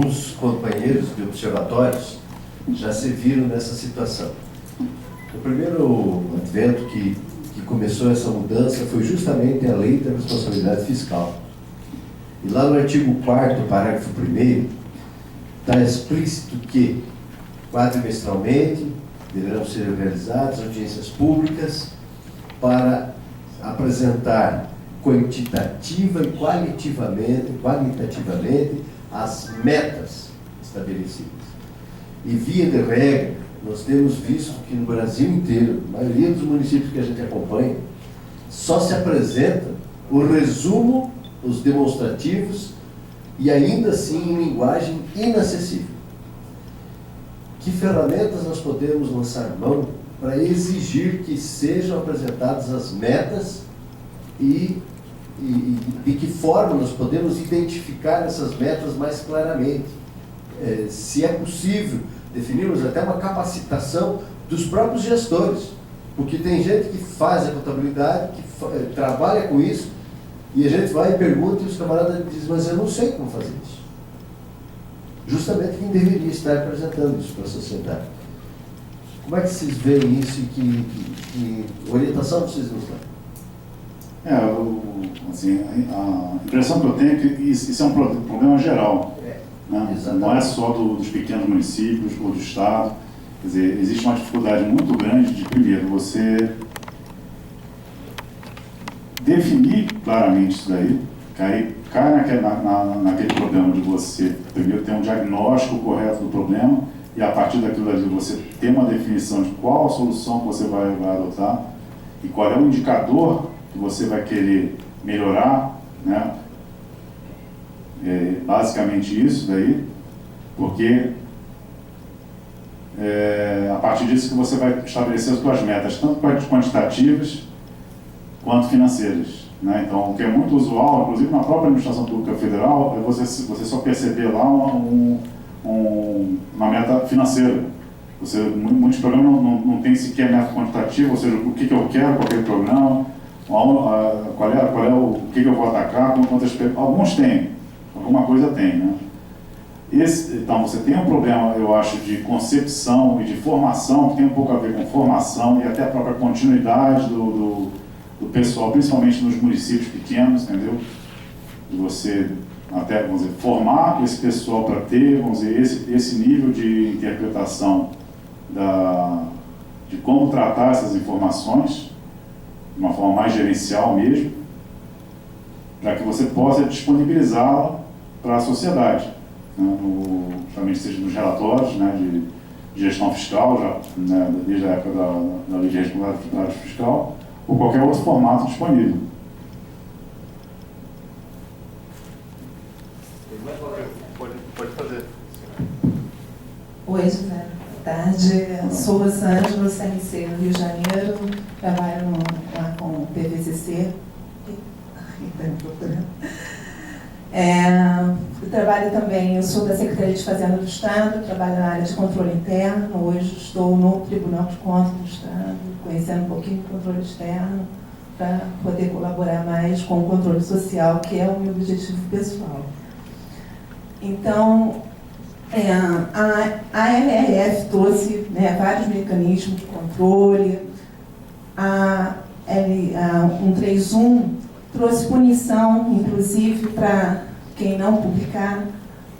alguns companheiros de observatórios já se viram nessa situação. O primeiro advento que começou essa mudança foi justamente a Lei da Responsabilidade Fiscal. E lá no artigo 4º, parágrafo 1º, está explícito que, quadrimestralmente, deverão ser realizadas audiências públicas para apresentar quantitativa e qualitativamente as metas estabelecidas. E, via de regra, nós temos visto que no Brasil inteiro, a maioria dos municípios que a gente acompanha, só se apresenta o resumo, os demonstrativos, e ainda assim em linguagem inacessível. Que ferramentas nós podemos lançar mão para exigir que sejam apresentadas as metas e de que forma nós podemos identificar essas metas mais claramente? Se é possível definirmos até uma capacitação dos próprios gestores, porque tem gente que faz a contabilidade, que trabalha com isso, e a gente vai e pergunta e os camaradas dizem, mas eu não sei como fazer isso. Justamente quem deveria estar apresentando isso para a sociedade. Como é que vocês veem isso e que orientação vocês nos dão? Assim, a impressão que eu tenho é que isso é um problema geral. Né? Não é só dos pequenos municípios ou do Estado. Quer dizer, existe uma dificuldade muito grande de, primeiro, você definir claramente isso daí, cai naquele problema de você, primeiro, ter um diagnóstico correto do problema e, a partir daquilo ali, você ter uma definição de qual a solução que você vai adotar e qual é o indicador que você vai querer melhorar, né? Basicamente isso daí, porque a partir disso que você vai estabelecer as suas metas, tanto quantitativas quanto financeiras, né? Então, o que é muito usual, inclusive na própria administração pública federal, é você só perceber lá uma meta financeira. Muitos programas não tem sequer meta quantitativa, ou seja, o que eu quero com aquele programa, o que eu vou atacar, alguns têm, alguma coisa tem, né? Então, você tem um problema, eu acho, de concepção e de formação, que tem um pouco a ver com formação e até a própria continuidade do pessoal, principalmente nos municípios pequenos, entendeu? De você até, vamos dizer, formar esse pessoal para ter, vamos dizer, esse nível de interpretação de como tratar essas informações, de uma forma mais gerencial mesmo, para que você possa disponibilizá-la para a sociedade, né? Justamente seja nos relatórios, né, de gestão fiscal, né, desde a época da lei de responsabilidade fiscal, ou qualquer outro formato disponível. Pode fazer. Oi, José. Boa tarde. Sou Rosângela, CMC do Rio de Janeiro. Trabalho lá com o PVCC. Trabalho também, eu sou da Secretaria de Fazenda do Estado, trabalho na área de controle interno. Hoje estou no Tribunal de Contas do Estado, conhecendo um pouquinho do controle externo, para poder colaborar mais com o controle social, que é o meu objetivo pessoal. Então, a LRF trouxe, né, vários mecanismos de controle. A 131 trouxe punição, inclusive, para quem não publicar,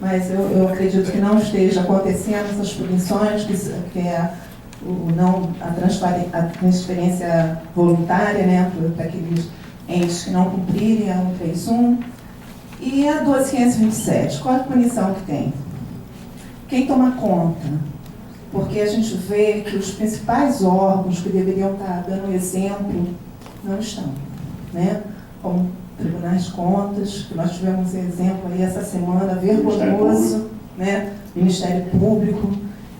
mas eu acredito que não esteja acontecendo essas punições, que é a transferência voluntária, né, para aqueles entes que não cumprirem a 131. E a 12.527, qual a punição que tem? Quem toma conta? Porque a gente vê que os principais órgãos que deveriam estar dando exemplo não estão, né? Como tribunais de contas, que nós tivemos exemplo aí essa semana, vergonhoso, né? Ministério Público.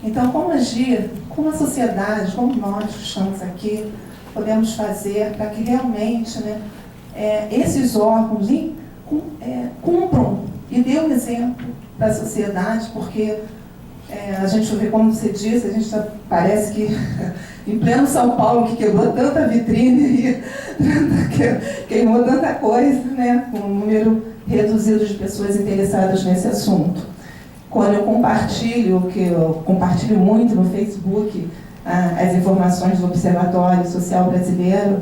Então, como agir, como a sociedade, como nós que estamos aqui, podemos fazer para que realmente, né, esses órgãos cumpram e dê um exemplo para a sociedade, porque a gente vê, como você disse, a gente parece que em pleno São Paulo, que quebrou tanta vitrine e queimou tanta coisa, né, com um número reduzido de pessoas interessadas nesse assunto. quando eu compartilho, que eu compartilho muito no Facebook, as informações do Observatório Social Brasileiro,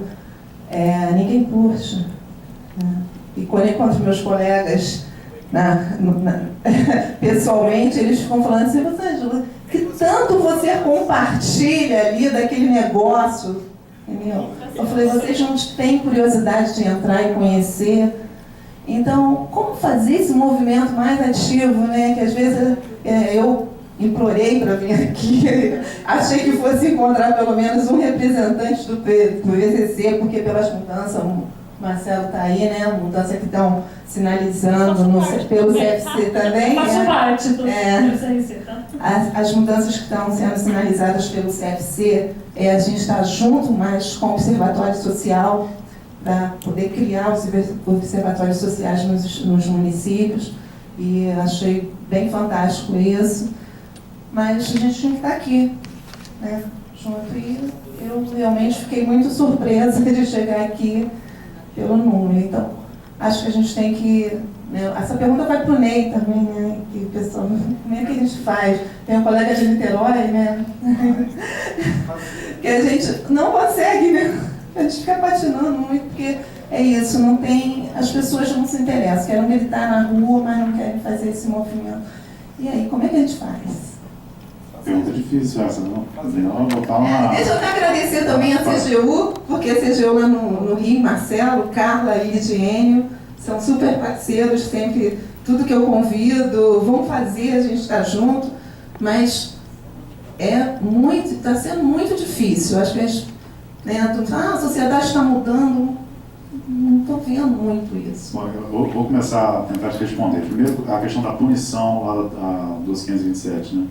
ninguém curte. E quando eu encontro meus colegas pessoalmente, eles ficam falando assim: Rosângela, que tanto você compartilha ali daquele negócio, entendeu? Eu falei: vocês não têm curiosidade de entrar e conhecer? Então, como fazer esse movimento mais ativo, né? Que às vezes eu implorei para vir aqui, achei que fosse encontrar pelo menos um representante do PCC, porque pelas mudanças, o Marcelo está aí, né? Mudanças que estão sinalizando pelo CFC também. Faço parte do CFC, tá? As mudanças que estão sendo sinalizadas pelo CFC, a gente está junto mais com o Observatório Social, para poder criar os observatórios sociais nos municípios, e achei bem fantástico isso. Mas a gente tinha que estar aqui, né, junto, e eu realmente fiquei muito surpresa de chegar aqui pelo número. Então, acho que a gente tem que... né, essa pergunta vai para o Ney também, né, que o pessoal, como é que a gente faz? Tem um colega de Niterói, né, que a gente não consegue, né? A gente fica patinando muito, porque é isso, não tem, as pessoas não se interessam, querem militar na rua, mas não querem fazer esse movimento. E aí, como é que a gente faz? Pergunta difícil essa, não? Botar uma... Deixa eu até agradecer também a CGU, porque a CGU lá no Rio, Marcelo, Carla e Lidiênio, são super parceiros, sempre, tudo que eu convido, vão fazer, a gente está junto, mas está sendo muito difícil. Acho que a gente, né, a sociedade está mudando, não estou vendo muito isso. Bom, eu vou começar a tentar te responder. Primeiro, a questão da punição lá da 12.527, né?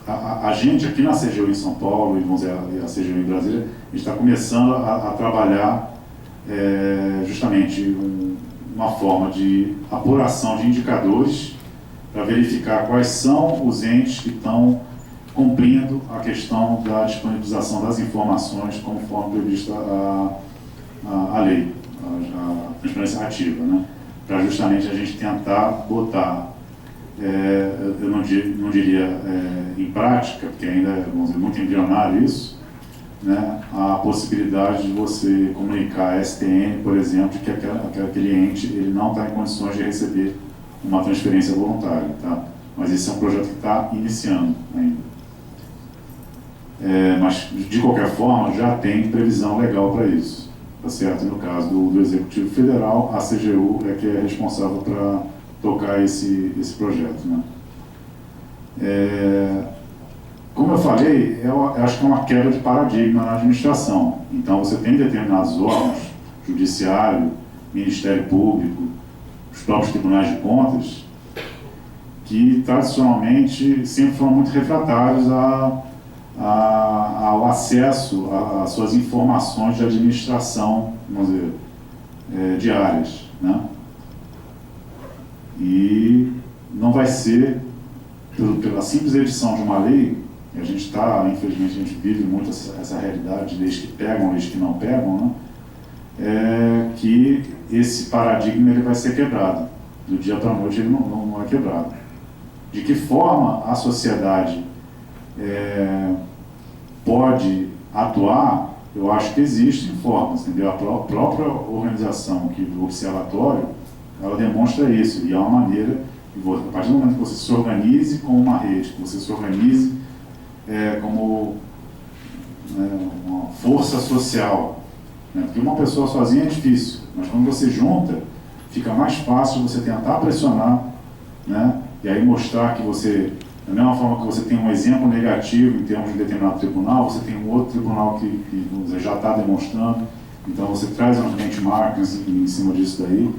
A gente aqui na CGU em São Paulo, e vamos dizer, a CGU em Brasília, a gente está começando a trabalhar justamente uma forma de apuração de indicadores para verificar quais são os entes que estão cumprindo a questão da disponibilização das informações conforme prevista a lei, a transparência ativa, né? Para justamente a gente tentar botar, eu não diria em prática, porque ainda é, vamos dizer, muito embrionário isso, né? A possibilidade de você comunicar a STN, por exemplo, de que aquele ente ele não está em condições de receber uma transferência voluntária, tá? Mas esse é um projeto que está iniciando ainda. Mas, de qualquer forma, já tem previsão legal para isso, tá certo? E no caso do Executivo Federal, a CGU é que é responsável para tocar esse projeto, né? Como eu falei, eu acho que é uma quebra de paradigma na administração. Então, você tem determinados órgãos, Judiciário, Ministério Público, os próprios Tribunais de Contas, que tradicionalmente sempre foram muito refratários ao acesso às suas informações de administração, vamos dizer, diárias, né? E não vai ser, pela simples edição de uma lei, a gente está, infelizmente, a gente vive muito essa realidade de leis que pegam, leis que não pegam, né? Que esse paradigma ele vai ser quebrado. Do dia para a noite ele não é quebrado. De que forma a sociedade pode atuar? Eu acho que existem formas, entendeu? A própria organização aqui do observatório, ela demonstra isso, e há uma maneira, a partir do momento que você se organize como uma rede, que você se organize como uma força social, né? Porque uma pessoa sozinha é difícil, mas quando você junta, fica mais fácil você tentar pressionar, né? E aí mostrar que você, da mesma forma que você tem um exemplo negativo em termos de determinado tribunal, você tem um outro tribunal que já está demonstrando, então você traz uns benchmarks em cima disso daí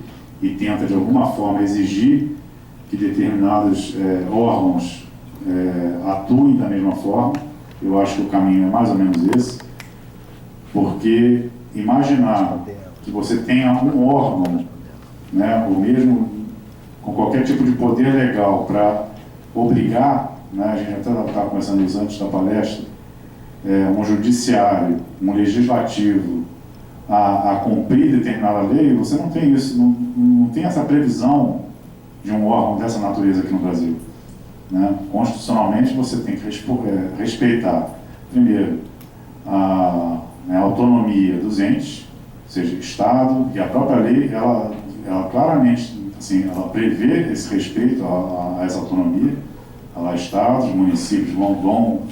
e tenta de alguma forma exigir que determinados órgãos atuem da mesma forma. Eu acho que o caminho é mais ou menos esse, porque imaginar que você tenha um órgão, né, ou mesmo com qualquer tipo de poder legal para obrigar, né, a gente até estava conversando isso antes da palestra, um judiciário, um legislativo a cumprir determinada lei, você não tem isso, não tem essa previsão de um órgão dessa natureza aqui no Brasil. Né? Constitucionalmente, você tem que respeitar, primeiro, a autonomia dos entes, ou seja, Estado, e a própria lei, ela claramente, assim, ela prevê esse respeito a essa autonomia. Lá, estados, municípios vão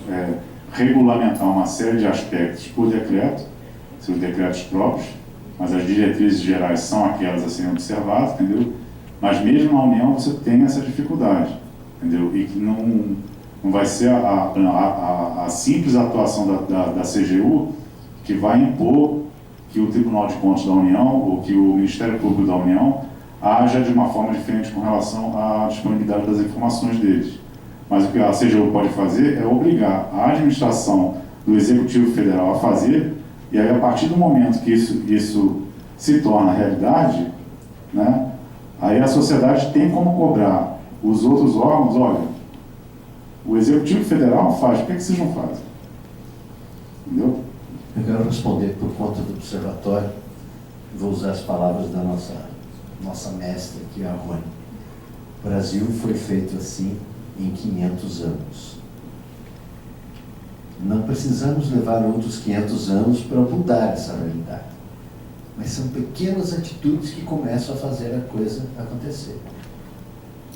regulamentar uma série de aspectos por decreto, seus decretos próprios, mas as diretrizes gerais são aquelas a serem observadas, entendeu? Mas mesmo na União você tem essa dificuldade, entendeu? E que não vai ser a simples atuação da CGU que vai impor que o Tribunal de Contas da União ou que o Ministério Público da União haja de uma forma diferente com relação à disponibilidade das informações deles. Mas o que a CGU pode fazer é obrigar a administração do Executivo Federal a fazer, e aí a partir do momento que isso se torna realidade, né, aí a sociedade tem como cobrar os outros órgãos, olha, o Executivo Federal faz, por que vocês não fazem? Entendeu? Eu quero responder por conta do observatório, vou usar as palavras da nossa mestra aqui, a Rony. O Brasil foi feito assim em 500 anos. Não precisamos levar outros 500 anos para mudar essa realidade. Mas são pequenas atitudes que começam a fazer a coisa acontecer.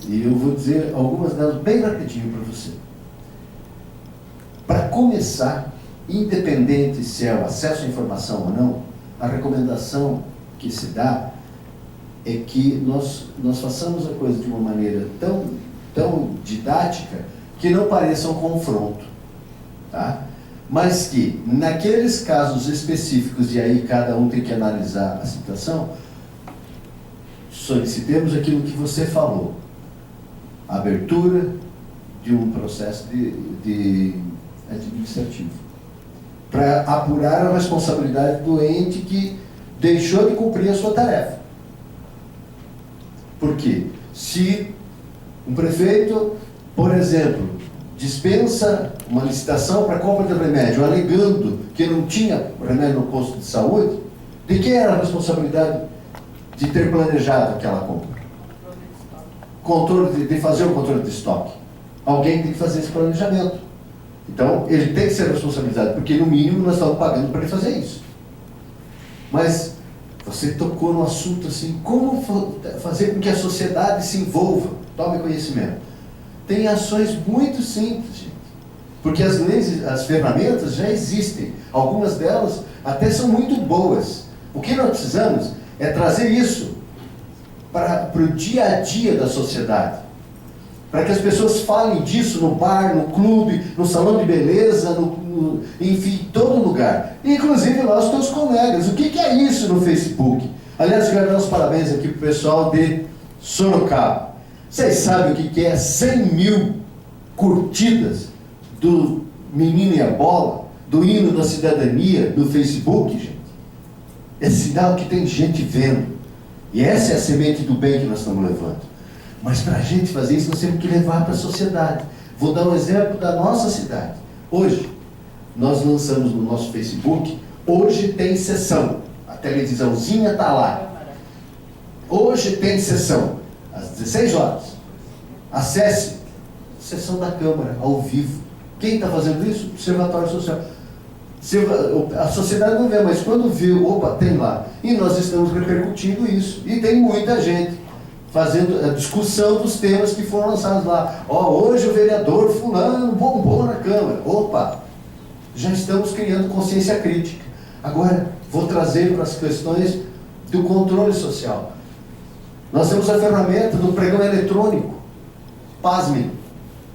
E eu vou dizer algumas delas bem rapidinho para você. Para começar, independente se é o acesso à informação ou não, a recomendação que se dá é que nós façamos a coisa de uma maneira tão didática que não pareça um confronto, tá? Mas que, naqueles casos específicos, e aí cada um tem que analisar a situação, solicitemos aquilo que você falou, a abertura de um processo de administrativo, para apurar a responsabilidade do ente que deixou de cumprir a sua tarefa. Por quê? Se um prefeito, por exemplo, dispensa uma licitação para compra de remédio, alegando que não tinha remédio no posto de saúde, de quem era a responsabilidade de ter planejado aquela compra? Controle de fazer o controle de estoque. Alguém tem que fazer esse planejamento. Então, ele tem que ser responsabilizado, porque no mínimo nós estamos pagando para ele fazer isso. Mas você tocou no assunto assim, como fazer com que a sociedade se envolva, tome conhecimento. Tem ações muito simples, gente. Porque as leis, as ferramentas já existem. Algumas delas até são muito boas. O que nós precisamos é trazer isso para o dia a dia da sociedade. Para que as pessoas falem disso no bar, no clube, no salão de beleza, enfim, em todo lugar. Inclusive lá os teus colegas. O que é isso no Facebook? Aliás, eu quero dar os parabéns aqui para o pessoal de Sorocaba. Vocês sabem o que é 100 mil curtidas do Menino e a Bola, do hino da cidadania, do Facebook, gente? É sinal que tem gente vendo. E essa é a semente do bem que nós estamos levando. Mas para a gente fazer isso, nós temos que levar para a sociedade. Vou dar um exemplo da nossa cidade. Hoje, nós lançamos no nosso Facebook, hoje tem sessão. A televisãozinha está lá. Hoje tem sessão, às 16 horas. Acesse sessão da Câmara, ao vivo. Quem está fazendo isso? Observatório Social. A sociedade não vê, mas quando viu, opa, tem lá. E nós estamos repercutindo isso. E tem muita gente fazendo a discussão dos temas que foram lançados lá. Hoje o vereador fulano bombou na Câmara. Opa, já estamos criando consciência crítica. Agora, vou trazer para as questões do controle social. Nós temos a ferramenta do pregão eletrônico. Pasmem,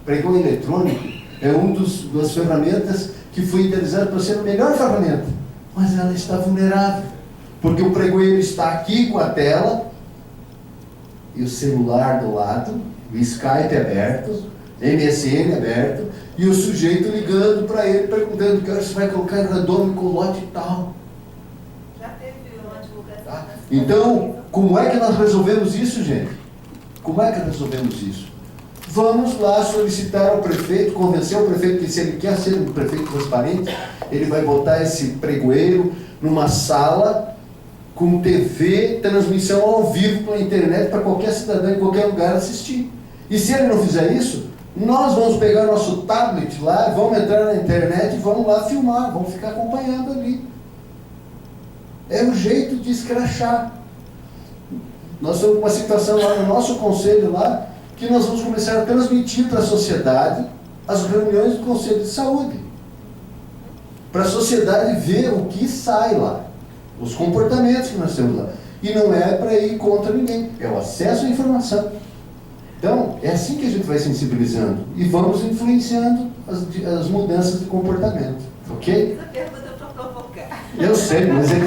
pregão eletrônico é uma das ferramentas que foi idealizada para ser a melhor ferramenta. Mas ela está vulnerável. Porque o pregoeiro está aqui com a tela, e o celular do lado, o Skype aberto, MSN aberto, e o sujeito ligando para ele, perguntando que hora você vai colocar randômico lote e tal. Já teve uma divulgação. Tá? Então, como é que nós resolvemos isso, gente? Como é que resolvemos isso? Vamos lá solicitar ao prefeito, convencer o prefeito que se ele quer ser um prefeito transparente, ele vai botar esse pregoeiro numa sala com TV, transmissão ao vivo pela internet para qualquer cidadão em qualquer lugar assistir. E se ele não fizer isso, nós vamos pegar nosso tablet lá, vamos entrar na internet e vamos lá filmar, vamos ficar acompanhando ali. É um jeito de escrachar. Nós estamos com uma situação lá no nosso conselho lá, que nós vamos começar a transmitir para a sociedade as reuniões do Conselho de Saúde. Para a sociedade ver o que sai lá, os comportamentos que nós temos lá. E não é para ir contra ninguém, é o acesso à informação. Então, é assim que a gente vai sensibilizando e vamos influenciando as mudanças de comportamento. Ok? Essa pergunta é para provocar. Eu sei, mas é que